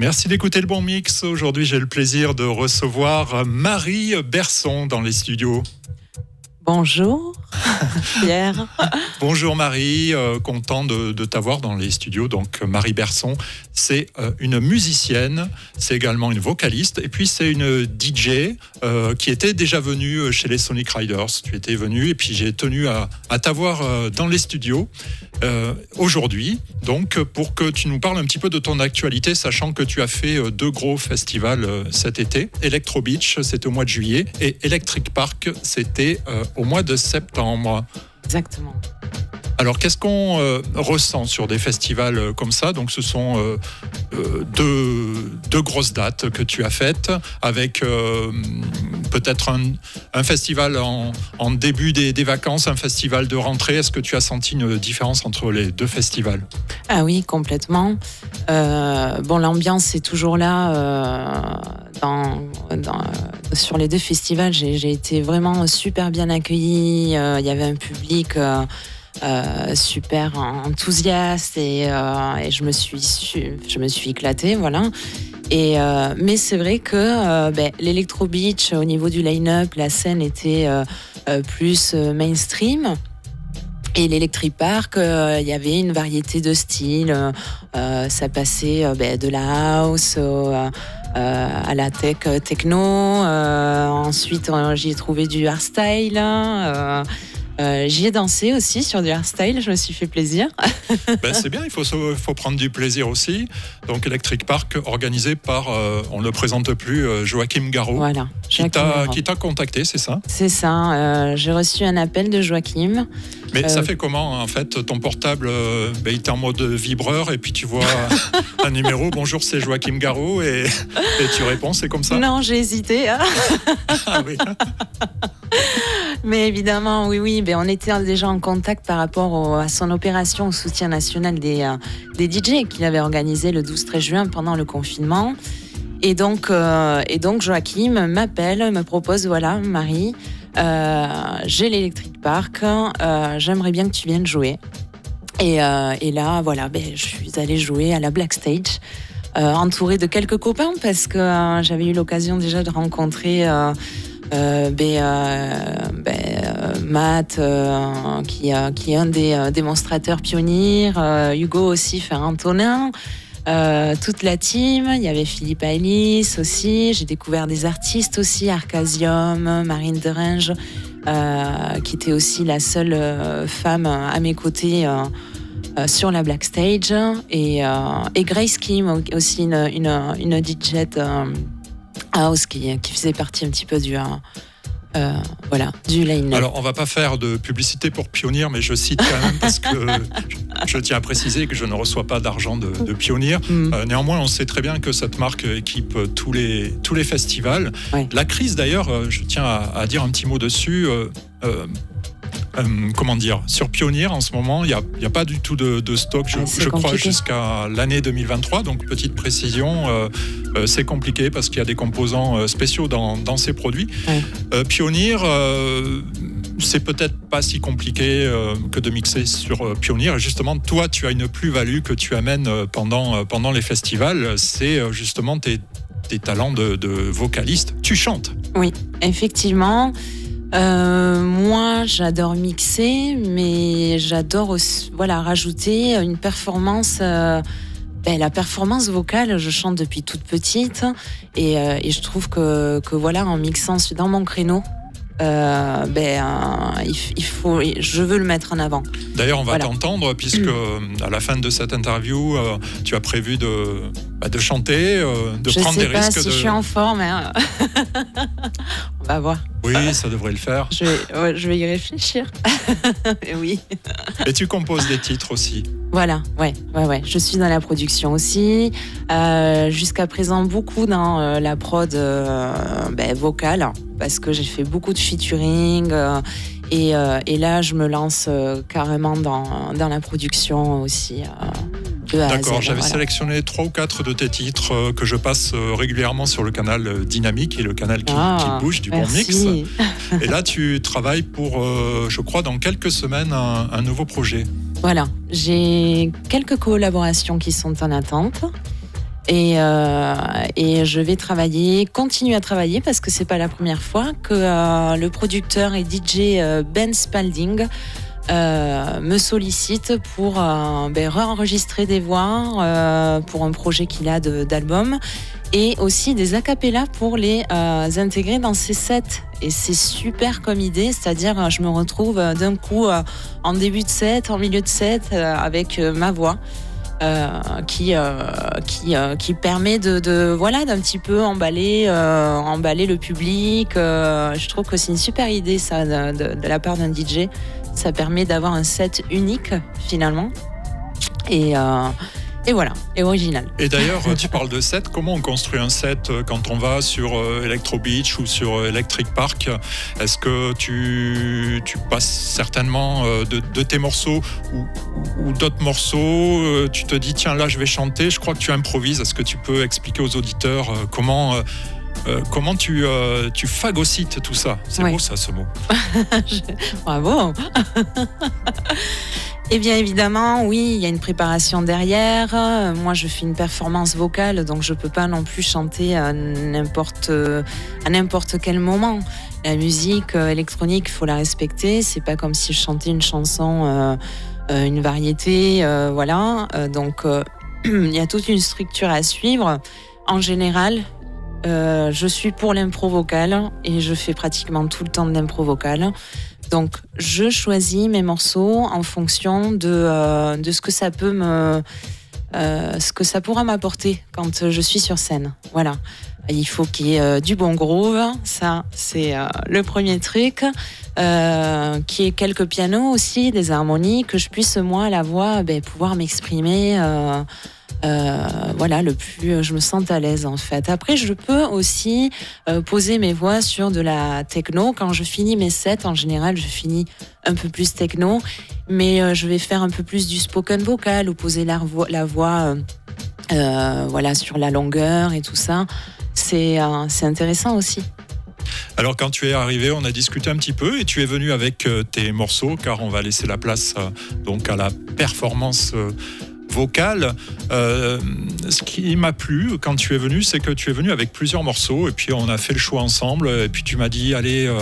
Merci d'écouter le bon mix. Aujourd'hui, j'ai le plaisir de recevoir Marie Berson dans les studios. Bonjour Pierre. Bonjour Marie, content de t'avoir dans les studios. Donc Marie Berson, c'est une musicienne, c'est également une vocaliste et puis c'est une DJ qui était déjà venue chez les Sonic Riders. Tu étais venue et puis j'ai tenu à t'avoir dans les studios aujourd'hui, donc pour que tu nous parles un petit peu de ton actualité, sachant que tu as fait 2 gros festivals cet été. Electro Beach, c'était au mois de juillet, et Electric Park, c'était au mois de septembre. Exactement. Alors, qu'est-ce qu'on ressent sur des festivals comme ça ? Donc, ce sont deux grosses dates que tu as faites, avec peut-être un festival en début des vacances, un festival de rentrée. Est-ce que tu as senti une différence entre les 2 festivals ? Ah oui, complètement. L'ambiance est toujours là. Sur les 2 festivals, j'ai été vraiment super bien accueillie. Il y avait un public super enthousiaste et je me suis éclatée, voilà. Mais c'est vrai que l'Electro Beach, au niveau du line-up, la scène était plus mainstream. Et l'Electric Park, il y avait une variété de styles. Ça passait de la house à la techno. Ensuite, j'y ai trouvé du hardstyle. J'y ai dansé aussi sur du hardstyle, je me suis fait plaisir. C'est bien, il faut prendre du plaisir aussi. Donc Electric Park, organisé par, on ne le présente plus, Joachim Garraud, voilà, qui t'a contacté, c'est ça ? C'est ça, j'ai reçu un appel de Joachim. Mais ça fait comment en fait ? Ton portable, il est en mode vibreur et puis tu vois un numéro, bonjour c'est Joachim Garraud et tu réponds, c'est comme ça ? Non, j'ai hésité. Ah oui. Mais évidemment, oui, on était déjà en contact par rapport à son opération au soutien national des DJ qu'il avait organisé le 12-13 juin pendant le confinement. Et donc Joachim m'appelle, me propose, voilà, Marie, j'ai l'Electric Park, j'aimerais bien que tu viennes jouer. Et là, voilà, je suis allée jouer à la Black Stage, entourée de quelques copains parce que j'avais eu l'occasion déjà de rencontrer Matt, qui est un des démonstrateurs pionniers, Hugo aussi, Ferrantonin, toute la team. Il y avait Philippe Ailis aussi. J'ai découvert des artistes aussi, Arcasium, Marine Deringe, qui était aussi la seule femme à mes côtés sur la Black Stage, et Grace Kim aussi, une DJ house qui faisait partie un petit peu du line-up. Alors, on va pas faire de publicité pour Pioneer, mais je cite quand même parce que je tiens à préciser que je ne reçois pas d'argent de Pioneer. Néanmoins, on sait très bien que cette marque équipe tous les festivals. Ouais. La crise, d'ailleurs, je tiens à dire un petit mot dessus. Sur Pioneer en ce moment, il n'y a pas du tout de stock, je crois, jusqu'à l'année 2023. Donc, petite précision, c'est compliqué parce qu'il y a des composants spéciaux dans ces produits. Ouais. Pioneer, c'est peut-être pas si compliqué que de mixer sur Pioneer. Et justement, toi, tu as une plus-value que tu amènes pendant les festivals. C'est justement tes talents de vocaliste. Tu chantes. Oui, effectivement. Moi, j'adore mixer, mais j'adore aussi, rajouter une performance. La performance vocale, je chante depuis toute petite, et je trouve que en mixant dans mon créneau, je veux le mettre en avant. D'ailleurs, on va t'entendre puisque à la fin de cette interview, tu as prévu de chanter, de prendre des risques. Je sais pas si je suis en forme. Hein. On va voir. Oui, ça devrait le faire. Je vais y réfléchir. Oui. Et tu composes des titres aussi. Voilà, ouais. Je suis dans la production aussi. Jusqu'à présent, beaucoup dans la prod vocale, parce que j'ai fait beaucoup de featuring. Et là, je me lance carrément dans la production aussi. D'accord, j'avais sélectionné 3 ou 4 de tes titres que je passe régulièrement sur le canal Dynamique, et le canal qui bouge du Bon Mix. Et là, tu travailles pour, je crois, dans quelques semaines, un nouveau projet. Voilà, j'ai quelques collaborations qui sont en attente. Et je vais continuer à travailler parce que c'est pas la première fois que le producteur et DJ Ben Spalding me sollicite pour réenregistrer des voix pour un projet qu'il a d'album et aussi des acapellas pour les intégrer dans ses sets. Et c'est super comme idée, c'est-à-dire je me retrouve d'un coup en début de set, en milieu de set avec ma voix. Qui permet d'un petit peu emballer le public. Je trouve que c'est une super idée ça de la part d'un DJ. Ça permet d'avoir un set unique finalement et voilà, et original. Et d'ailleurs, tu parles de set. Comment on construit un set quand on va sur Electro Beach ou sur Electric Park? Est-ce que tu passes certainement de tes morceaux ou d'autres morceaux, tu te dis tiens là je vais chanter, je crois que tu improvises. Est-ce que tu peux expliquer aux auditeurs comment tu phagocytes tout ça? C'est beau ça, ce mot. Bravo. Eh bien évidemment, oui, il y a une préparation derrière. Moi, je fais une performance vocale, donc je peux pas non plus chanter à n'importe quel moment. La musique électronique, il faut la respecter. C'est pas comme si je chantais une chanson, une variété, voilà. Donc il y a toute une structure à suivre. En général, je suis pour l'impro vocale et je fais pratiquement tout le temps de l'impro vocale. Donc, je choisis mes morceaux en fonction de ce que ça peut ce que ça pourra m'apporter quand je suis sur scène. Voilà. Il faut qu'il y ait du bon groove, ça c'est le premier truc. Qu'il y ait quelques pianos aussi, des harmonies, que je puisse moi à la voix pouvoir m'exprimer. Voilà, le plus je me sens à l'aise en fait. Après, je peux aussi poser mes voix sur de la techno. Quand je finis mes sets, en général, je finis un peu plus techno, mais je vais faire un peu plus du spoken vocal ou poser la voix voilà, sur la longueur et tout ça. C'est intéressant aussi. Alors quand tu es arrivé, on a discuté un petit peu et tu es venu avec tes morceaux, car on va laisser la place donc à la performance vocale. Ce qui m'a plu quand tu es venu, c'est que tu es venu avec plusieurs morceaux et puis on a fait le choix ensemble et puis tu m'as dit allez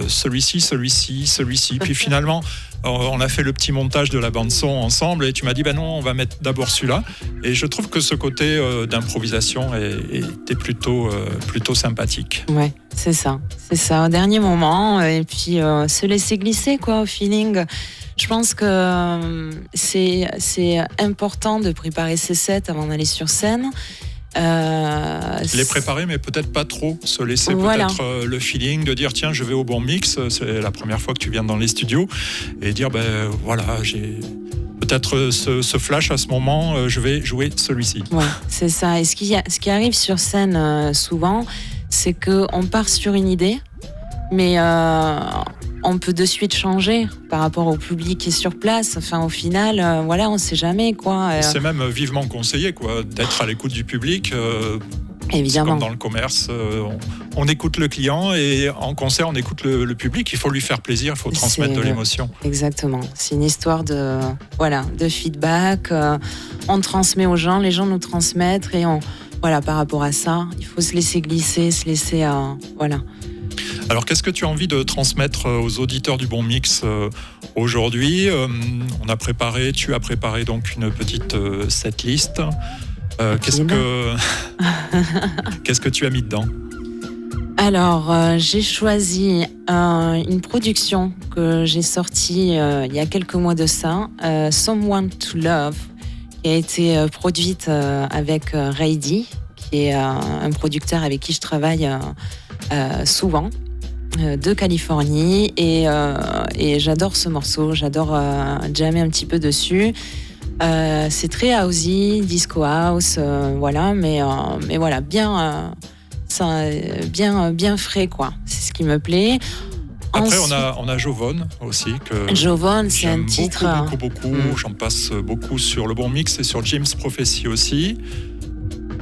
celui-ci. Puis finalement on a fait le petit montage de la bande son ensemble et tu m'as dit ben non, on va mettre d'abord celui-là. Et je trouve que ce côté d'improvisation était plutôt sympathique. Ouais, c'est ça au dernier moment et puis se laisser glisser quoi au feeling. Je pense que c'est important de préparer ses sets avant d'aller sur scène. Les préparer, mais peut-être pas trop. Se laisser peut-être le feeling de dire tiens, je vais au bon mix. C'est la première fois que tu viens dans les studios et dire ben voilà, j'ai peut-être ce flash à ce moment. Je vais jouer celui-ci. Ouais, c'est ça. Et ce qui arrive sur scène souvent, c'est que on part sur une idée, mais on peut de suite changer par rapport au public qui est sur place. Enfin, au final, voilà, on ne sait jamais, quoi. C'est même vivement conseillé, quoi, d'être à l'écoute du public. Évidemment. C'est comme dans le commerce, on écoute le client et en concert, on écoute le public. Il faut lui faire plaisir, il faut transmettre de l'émotion. Exactement. C'est une histoire de feedback. On transmet aux gens, les gens nous transmettent et par rapport à ça, il faut se laisser glisser, se laisser, voilà. Alors, qu'est-ce que tu as envie de transmettre aux auditeurs du Bon Mix aujourd'hui? Tu as préparé donc une petite setlist. Qu'est-ce que tu as mis dedans? Alors, j'ai choisi une production que j'ai sortie il y a quelques mois de ça, Someone to Love, qui a été produite avec Ray D, qui est un producteur avec qui je travaille souvent, de Californie, et j'adore ce morceau, j'adore jammer un petit peu dessus. C'est très housey, disco house, voilà, mais voilà, bien frais, quoi. C'est ce qui me plaît. Après, on a Jovonne aussi. Jovonne, c'est un titre. Beaucoup. J'en passe beaucoup sur le Bon Mix et sur Jim's Prophecy aussi.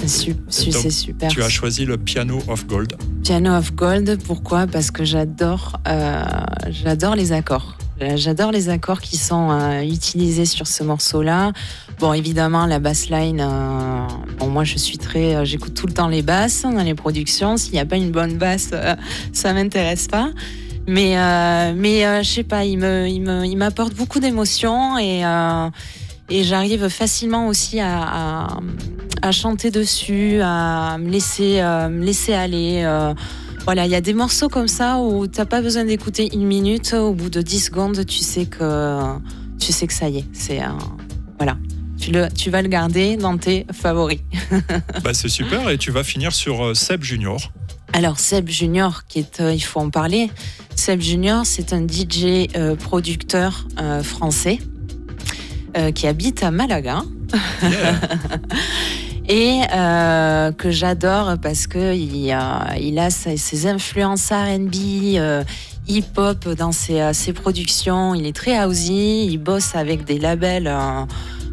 C'est super. Tu as choisi le Piano of Gold. Piano of Gold, pourquoi? Parce que j'adore les accords. J'adore les accords qui sont utilisés sur ce morceau-là. Bon, évidemment, la bassline, moi j'écoute tout le temps les basses dans les productions. S'il n'y a pas une bonne basse, ça m'intéresse pas. Mais je sais pas, il m'apporte beaucoup d'émotions et j'arrive facilement aussi à chanter dessus, à me laisser aller. Voilà, il y a des morceaux comme ça où t'as pas besoin d'écouter 1 minute. Au bout de 10 secondes, tu sais que ça y est. Voilà. Tu vas le garder dans tes favoris. C'est super, et tu vas finir sur Seb Junior. Alors Seb Junior, il faut en parler. Seb Junior, c'est un DJ producteur français qui habite à Malaga. Yeah. Et que j'adore parce que il a ses influences R&B, hip-hop dans ses productions. Il est très housey, il bosse avec des labels,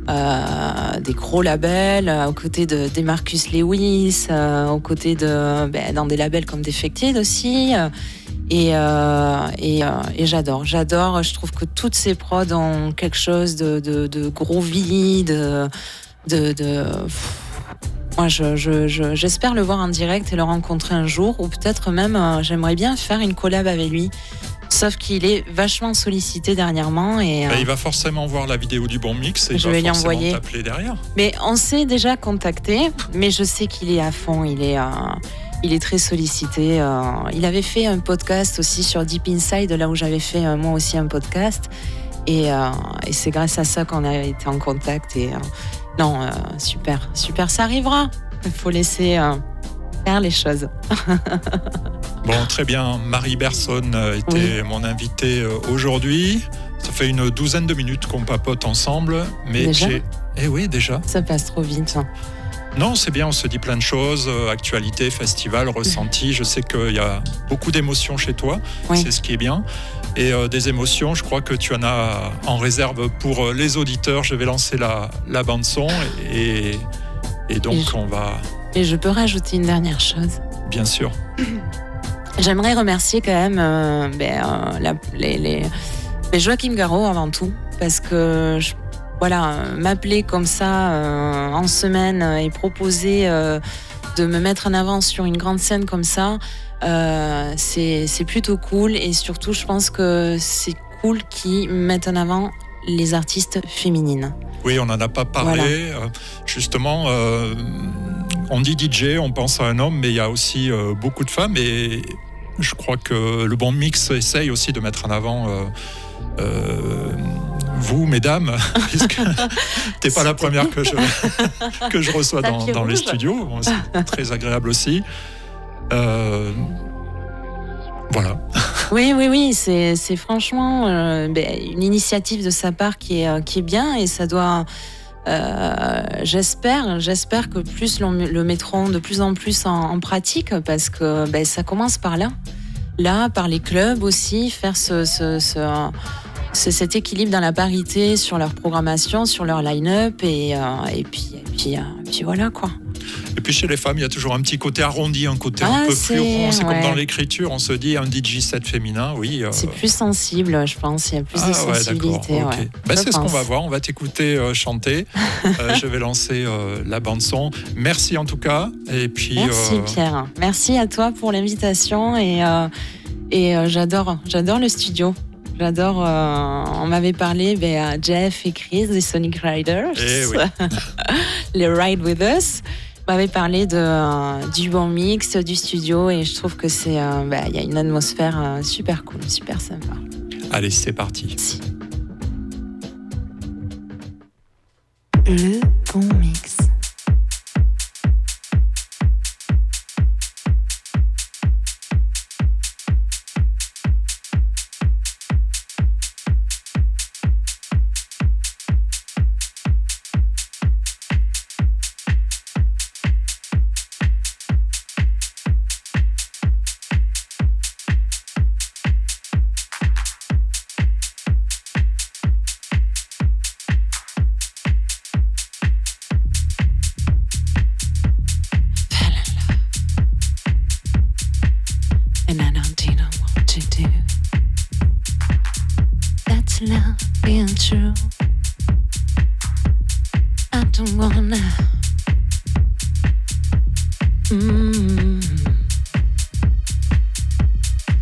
des gros labels, aux côtés de Marcus Lewis, aux côtés dans des labels comme Defected aussi. Et j'adore. Je trouve que toutes ces prods ont quelque chose de groovy, moi, j'espère le voir en direct et le rencontrer un jour, ou peut-être même, j'aimerais bien faire une collab avec lui. Sauf qu'il est vachement sollicité dernièrement. Il va forcément voir la vidéo du bon mix et il va forcément t'appeler derrière. Mais on s'est déjà contacté, mais je sais qu'il est à fond, il est très sollicité. Il avait fait un podcast aussi sur Deep Inside, là où j'avais fait moi aussi un podcast. Et c'est grâce à ça qu'on a été en contact. Non, super, ça arrivera. Il faut laisser faire les choses. Bon, très bien. Marie Berson était mon invitée aujourd'hui. Ça fait une 12aine de minutes qu'on papote ensemble. Mais déjà ? Oui, déjà. Ça passe trop vite. Non, c'est bien, on se dit plein de choses. Actualité, festival, ressenti. Je sais qu'il y a beaucoup d'émotions chez toi. Oui. C'est ce qui est bien. Et des émotions, je crois que tu en as en réserve pour les auditeurs. Je vais lancer la bande-son et donc on va... Et je peux rajouter une dernière chose. Bien sûr. J'aimerais remercier quand même les Joachim Garraud avant tout, parce que m'appeler comme ça en semaine et proposer de me mettre en avant sur une grande scène comme ça, c'est plutôt cool. Et surtout, je pense que c'est cool qu'ils mettent en avant les artistes féminines. Oui, on n'en a pas parlé. Voilà. Justement, on dit DJ, on pense à un homme, mais il y a aussi beaucoup de femmes. Et je crois que le bon mix essaye aussi de mettre en avant vous, mesdames, puisque t'es pas la première que je reçois dans les studios. Bon, c'est très agréable aussi. Voilà. Oui, c'est franchement une initiative de sa part qui est bien, et ça doit... j'espère que plus le mettront de plus en plus en pratique, parce que ça commence par là, par les clubs aussi, faire cet équilibre dans la parité sur leur programmation, sur leur line-up, et puis voilà quoi. Et puis chez les femmes, il y a toujours un petit côté arrondi, un côté un peu plus rond. C'est comme dans l'écriture, on se dit un DJ set féminin, oui. C'est plus sensible, je pense. Il y a plus de sensibilité. Okay. C'est ce qu'on va voir. On va t'écouter chanter. Je vais lancer la bande son. Merci en tout cas. Et puis, merci Pierre. Merci à toi pour l'invitation, et j'adore le studio. J'adore. On m'avait parlé à Jeff et Chris des Sonic Riders. Oui. Les Ride With Us. On m'avait parlé du bon mix, du studio, et je trouve que il y a une atmosphère super cool, super sympa. Allez, c'est parti. Merci. Le bon mix. someone.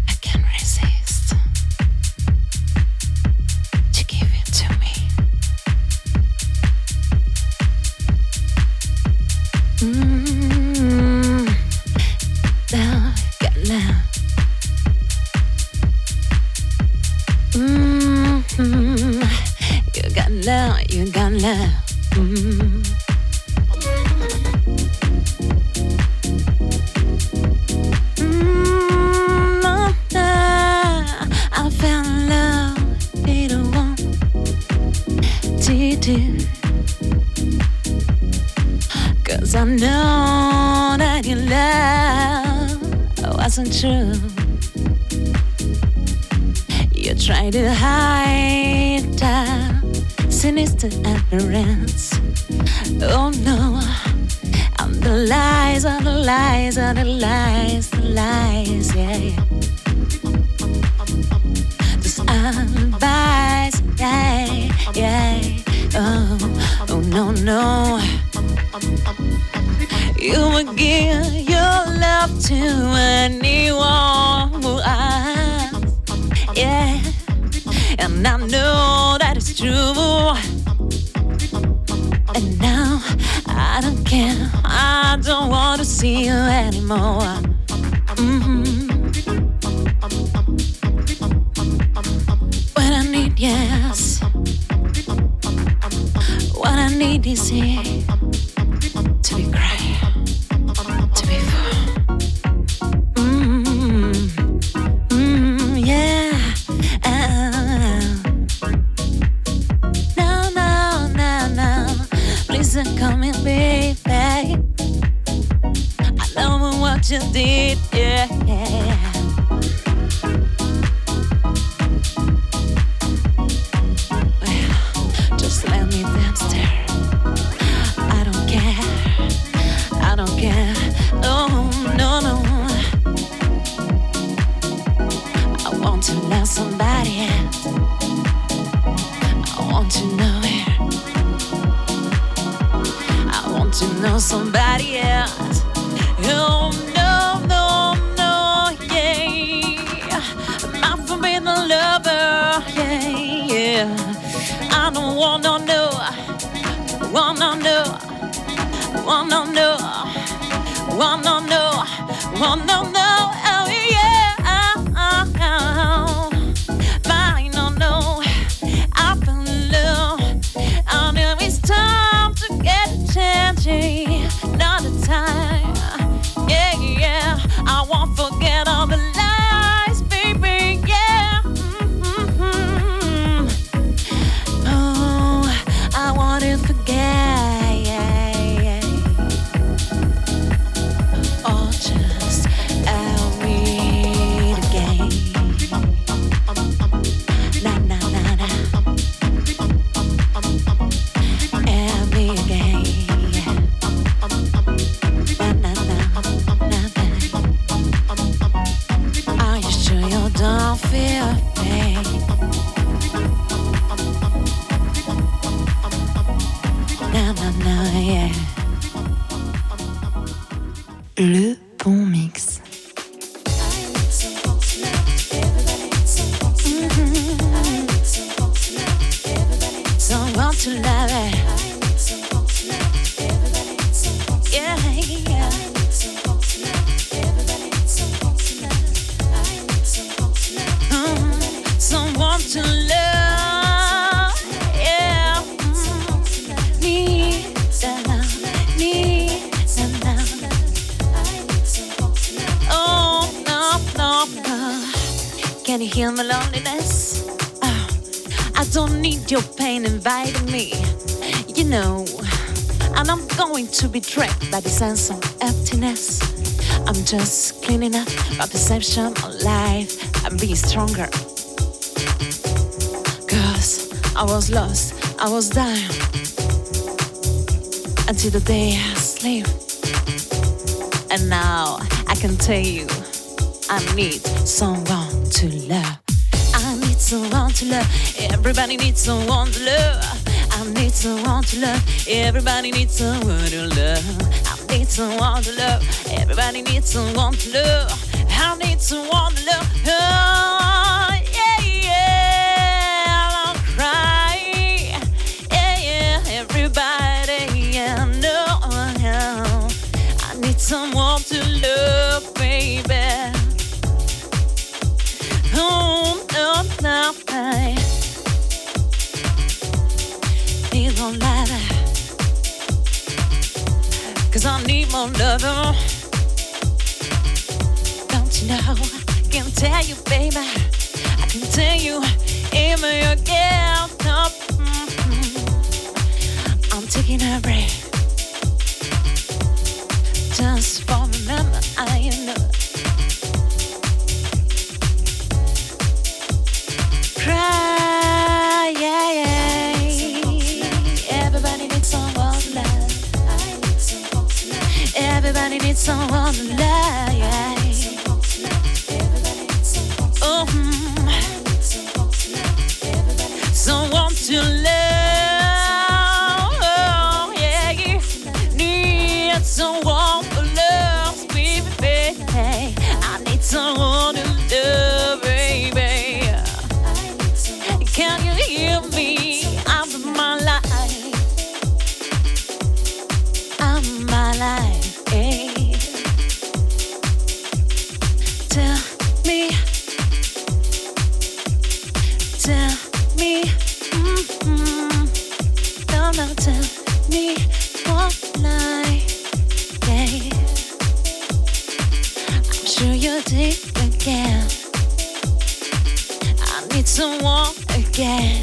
I can't resist to give it to me. Love, got love. You got love, you got love. I found love, didn't want to do. 'Cause I know that your love wasn't true. You try to hide that sinister appearance. Oh no, and the lies are the lies are the lies, the lies, yeah. Just advice, yeah, yeah. Oh no, no. You would give your love to anyone who asks, yeah. And I know that it's true. And now I don't care, I don't want to see you anymore. What I need, yes. What I need is here to be crying, to be full. Yeah. No. Please don't come in, baby. I know what you did, yeah. Well, just let me dance there. I don't care. Oh, no. I want to love somebody else. I want to know it. I want to know somebody else. Oh, no, yeah. My forbidden lover, yeah. I don't wanna know. Wanna know, oh yeah, mine, no, I fell in love, I know it's time to get a chance, another time, yeah, I won't forget all the lies, baby, yeah, oh, I want to forget. Le bon mix. Someone to love it. Yeah. Someone to love. Yeah. Need that love. Oh, no. Can you hear my loneliness? Oh, I don't need your pain inviting me. You know, and I'm going to be trapped by the sense of emptiness. I'm just cleaning up my perception of life and being stronger. 'Cause I was lost, I was down until the day I sleep. And now I can tell you, I need someone to love. I need someone to love. Everybody needs someone to love. I need someone someone to love. Everybody needs someone to love. I need someone to love. Everybody needs someone to love. I need someone to love. Oh, yeah, yeah. Don't cry. Yeah, yeah. Everybody, yeah, no. I need someone to love, baby. Oh, no, no, I need more love. 'Cause I need more love. Don't you know? I can tell you, baby. I can tell you, even you get up. I'm taking a break. Just for remember, I know. Cry, yeah, yeah. Everybody needs someone to love. Everybody needs someone to love, yeah. Oh, someone to love, oh, yeah, yeah. Need someone to love, baby. I need someone to love, baby. Can you hear me? I'm my life. I'm my life. Hey. Tell me, don't know, tell me what lie. Yeah. I'm sure you did again. I need someone again.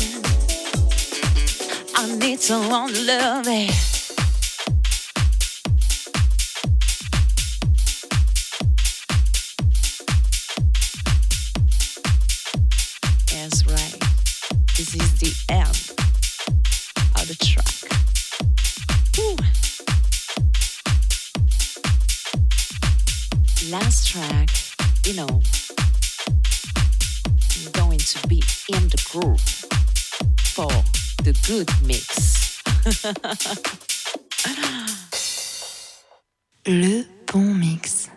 I need someone to love me. That's right. This is the end of the track. Woo. Last track, you know, I'm going to be in the groove for the good mix. Le bon mix.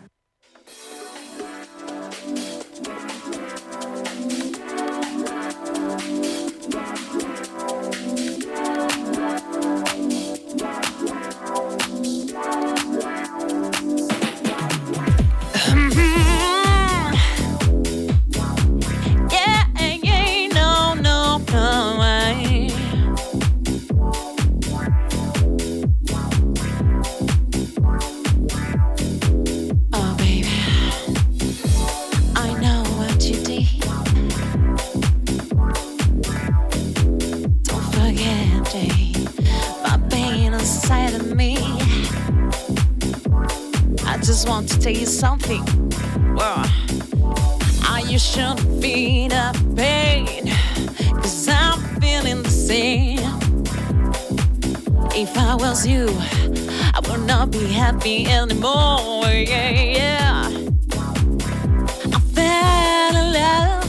Want to tell you something. Well, you shouldn't feel the pain, 'cause I'm feeling the same. If I was you, I would not be happy anymore. Yeah, yeah. I fell in love.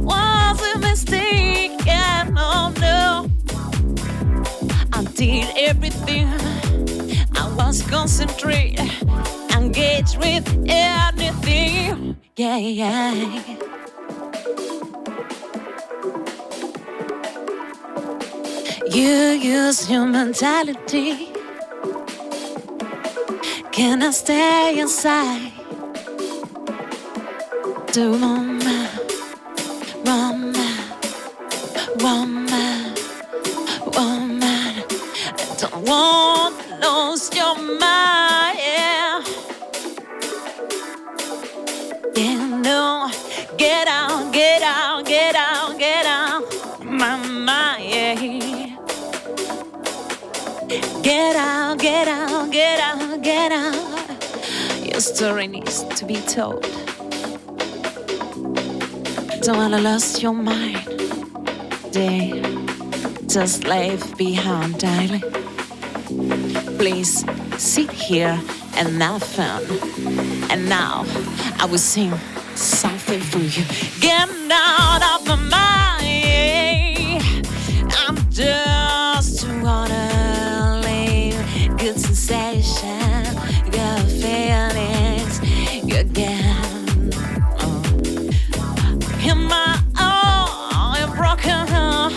Was a mistake, and oh no, I did everything. I was concentrated, engaged with anything. Yeah, yeah. You use your mentality. Can I stay inside? The woman, I don't want to lose your mind. Yeah, yeah, no, get out, get out, get out, get out, my mind. Yeah. Get out, get out, get out, get out. Your story needs to be told. Don't wanna lose your mind. They just leave behind, darling. Please sit here and have fun. And now I will sing something for you. Get out of my mind. I'm just wanna live, good sensation, good feelings, you get. In my own broken heart,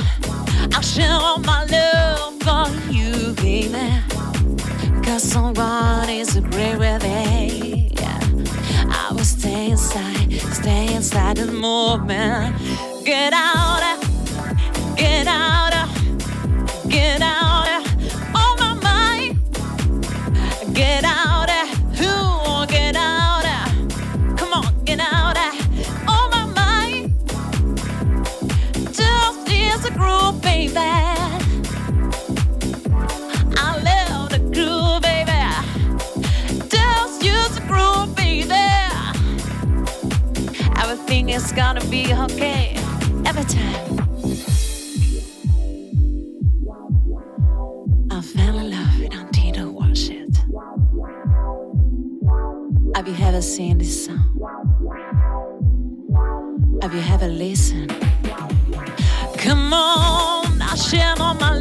I'll share all my love for you, baby. Cause someone is agree with it. I will stay inside the moment. Get out, get out, get out of my mind. Get out, who get out? Come on, get out of my mind. Just is a groove, baby. I love the groove, baby. Just use the groove, baby. Everything is gonna be okay every time. I fell in love and I didn't watch it. Have you ever seen this song? Have you ever listened? Come on, I share all my